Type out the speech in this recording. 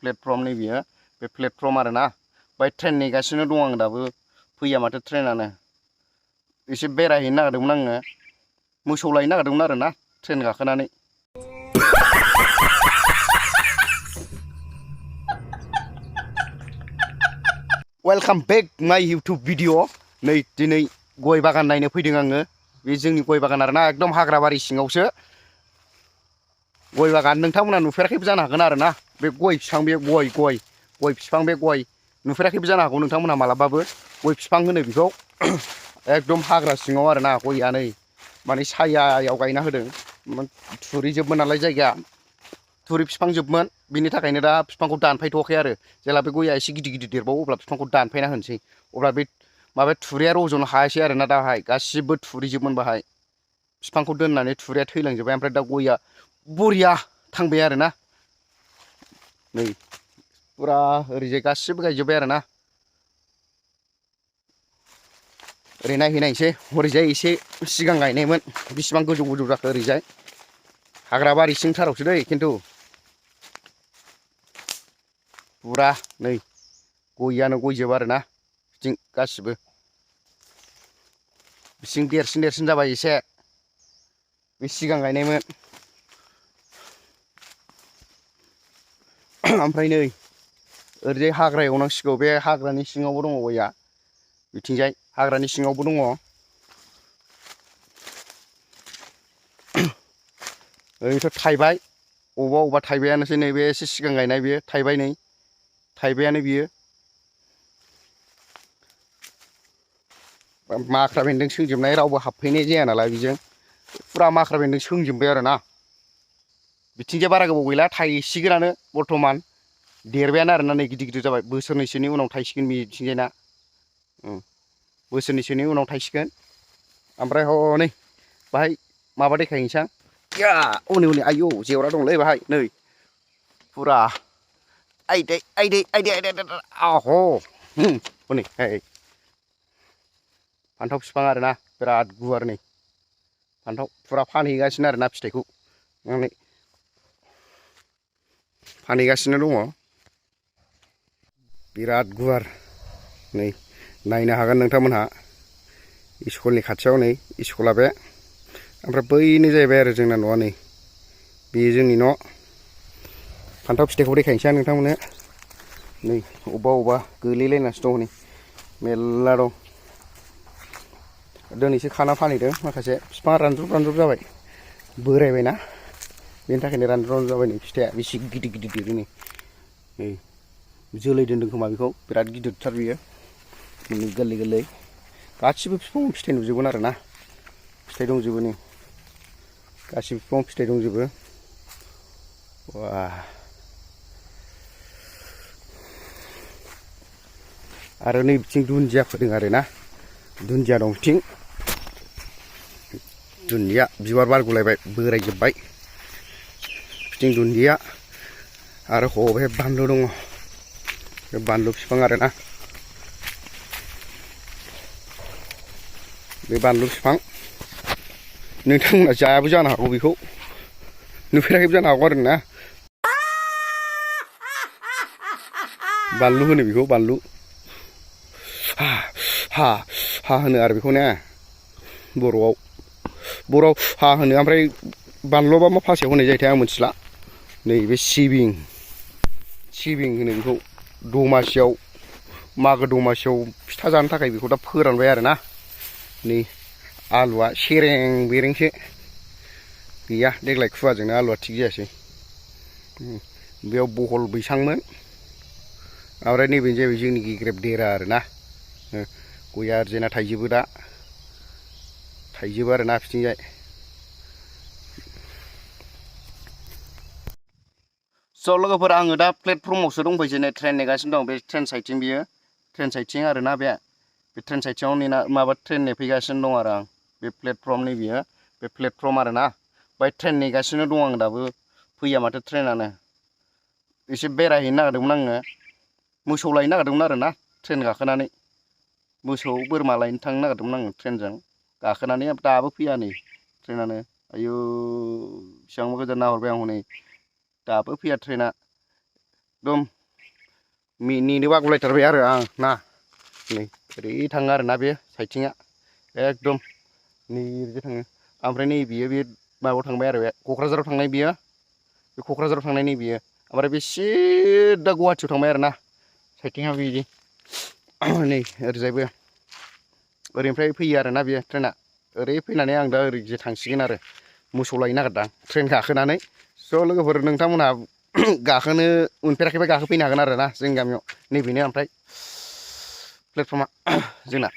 platform नैबेयो बे platform आरोना by train नेगासिनो दं आं दाबो फैया माथो ट्रेनानो एसे बेरायहैनो नागिरदोंमोन आङो मोसौ लायनो नागिरदोंमोन आरोना ट्रेन गाखोनानै वेलकाम बेक माय इउट्यूब भिडिअ नै दिनै गय बागान नायनो फैदों आङो बे जोंनि गय बागान आरोना एकदम हाग्राबारि सिङावसो गय बागान नोंथांमोना नुफेराखैबो जानो हागोन आरोना बे गय बिफां बे गय बिफां बे गय नुफेराखैबो जानो हागौ नोंथांमोना मालाबाबो गय बिफां होनो बेखौ एकदम हाग्रा सिङाव आरोना गयआ नै माने सायायाव गायना होदों थुरिजोबमोन नालाय जायगाया थुरि बिफां जोबमोन बिनि थाखायनो दा बिफांखौ दानफायथ'वाखै आरो जेला बे गयआ एसे गिदिर गिदिर देरबावो अब्ला बिफांखौ दानफायना होनोसै अब्ला बे माबा थुरिया रज'नो हायासै आरोना दाहाय गासिबो थुरिजोबमोन बाहाय बिफांखौ दोननानै थुरिया थैलांजोब्बाय ओमफ्राय दा गयआ बरिया थांबाय आरोना नै फुरा ओरैजाय गासिबो गायजोब्बाय आरोना ओरै नायहैनायसै हरैजाय एसे सिगां गायनायमोन बिसिबां गोजौ गोजौ जाखो ओरैजाय हाग्रा बारि सिंथारावसो दै खिन्थु फुरा नै गयानो गयजोब आरोना बिथिं गासिबो बिथिं देरसिन जाबाय एसे बे सिगां गायनायमोन ओमफ्राय नै ओरैजाय हाग्रा एवनांसिगौ बे हाग्रानि सिङावबो दङ गयआ बिथिंजाय हाग्रानि सिङावबो दङ ओरैथ' थाइबाय अबा थाइबायानोसै नैबे एसे सिगां गायनाय बेयो थाइबाय नै थाइबायानो बियो माख्रा बेन्दों सोंजोबनाय रावबो हाबफैनाय जाया नालाय बेजों फुरा माख्रा बेन्दों सोंजोबबाय आरोना बिथिंजाय बारा गोबाव गैला थाइसिगोनानो बर्थमान देरबायानो आरोना नै गिदिर गिदिर जाबाय बोसोरनैसोनि उनाव थायसिगोन बिथिंजाय ना बोसोरनैसोनि उनाव थायसिगोन ओमफ्राय हनै बाहाय माबा देखायनोसै आं या हनै आयौ जेवरा दंलै बाहाय नै फुरा आयदै आह हनै फान्थाव बिफां आरोना बिराद गुवार नै फान्थाव फुरा फानहैगासिनो आरोना फिथाइखौ माने फानहैगासिनो दङ बिराद गुवार नै नायनो हागोन नोंथांमोनहा स्कुलनि खाथियाव नै स्कुला बे ओमफ्राय बैनो जाहैबाय आरो जोंना न'आ नै बे जोंनि न' फान्थाव फिथाइखौ देखायनोसै आं नोंथांमोननो नै अबेबा गोलैलायनासो दं नै मेरला दं दिनैसो खाना फानहैदों माखासे बिफाङा रानज्रब जाबाय बोरायबायना बेनि थाखायनो रानज्रब जाबाय नै फिथाइया बेसे गिदिर देरो नै जोलै दोनदों खोमा बेखौ बिराद गिदिरथार बियो गोरलै गासिबो बिफाङाव फिथाइ नुजोबगोन आरोना फिथाइ दंजोबो नै गासिबो बिफाङाव फिथाइ दंजोबो वाह आरो नै बिथिं दुन्दिया फोदों आरोना दुन्दिया दं बिथिं दुन्दिया बिबार बारगुलायबाय बोरायजोब्बाय बिथिं दुन्दिया आरो हबे बानलु दङ बे बानलु बिफां आरोना बे बानलु बिफां नोंथांमोना जायाबो जानो हागौ बेखौ नुफेराखैबो जानो हागौ आरोना बानलु होनो बेखौ बानलु हा होनो आरो बेखौ ने बर'आव हा होनो ओमफ्राय बानलुबा मा भाषायाव होनाय जायोथाय आं मिथिला नैबे सिबिं होनो बेखौ दमासियाव मागो दमासियाव फिथा जानो थाखाय बेखौ दा फोरानबाय आरोना नै आलुआ सेरें बेरेंसो गैया देग्लाय खुवाजोंनो आलुआ थिग जायासै बेयाव बहल बैसांमोन ओमफ्राय नैबेनो जाहैबाय जोंनि गेग्रेब देरा आरोना गया आरजेना थाइजोबो दा थाइजोबो आरोना बिथिंजाय स' लोगोफोर आङो दा प्लेटफर्मावसो दंफैयो नै ट्रेन नेगासिनो दं बे ट्रेन साइडथिं बियो ट्रेन साइडथिं आरोना बे ट्रेन साइडथिङाव नेना माबा ट्रेन नेफैगासिनो दं आरो आं बे प्लेटफर्म नैबेयो बे प्लेटफर्म आरोना बाय ट्रेन नेगासिनो दं आं दाबो फैया माथो ट्रेनानो एसे बेरायहैनो नागिरदोंमोन आङो मोसौ लायनो नागिरदोंमोन आरोना ट्रेन गाखोनानै मोसौ बोरमा लायनो थांनो नागिरदोंमोन आङो ट्रेनजों गाखोनानै दाबो फैया नै ट्रेनानो आयौ बेसेबांबा गोजान नाहरबाय आं हनै दाबो फैया ट्रेना एकदम नेनो बागुलायथारबाय आरो आं ना नै ओरै थाङो आरो ना बे साइथिंआ एकदम नै ओरैजे थाङो ओमफ्राय नै बियो बे माबायाव थांबाय आरो बे क'क्राझाराव थांनाय बियो बे क'क्राझाराव थांनाय नै बियो ओमफ्राय बे सिदा गुवाहाटियाव थांबाय आरो ना साइथिंआ बिदि नै ओरैजायबो ओरैनिफ्राय फैयो आरो ना बेयो ट्रेना ओरै फैनानै आं दा ओरैजे थांसिगोन आरो मोसौ लायनो नागिरदां ट्रेन गाखोनानै स' लोगोफोर नोंथांमोनहा गाखोनो मोनफेराखैबा गाखोफैनो हागोन आरो ना जोंनि गामियाव नैबेनो ओमफ्राय प्लेटफर्मा जोंना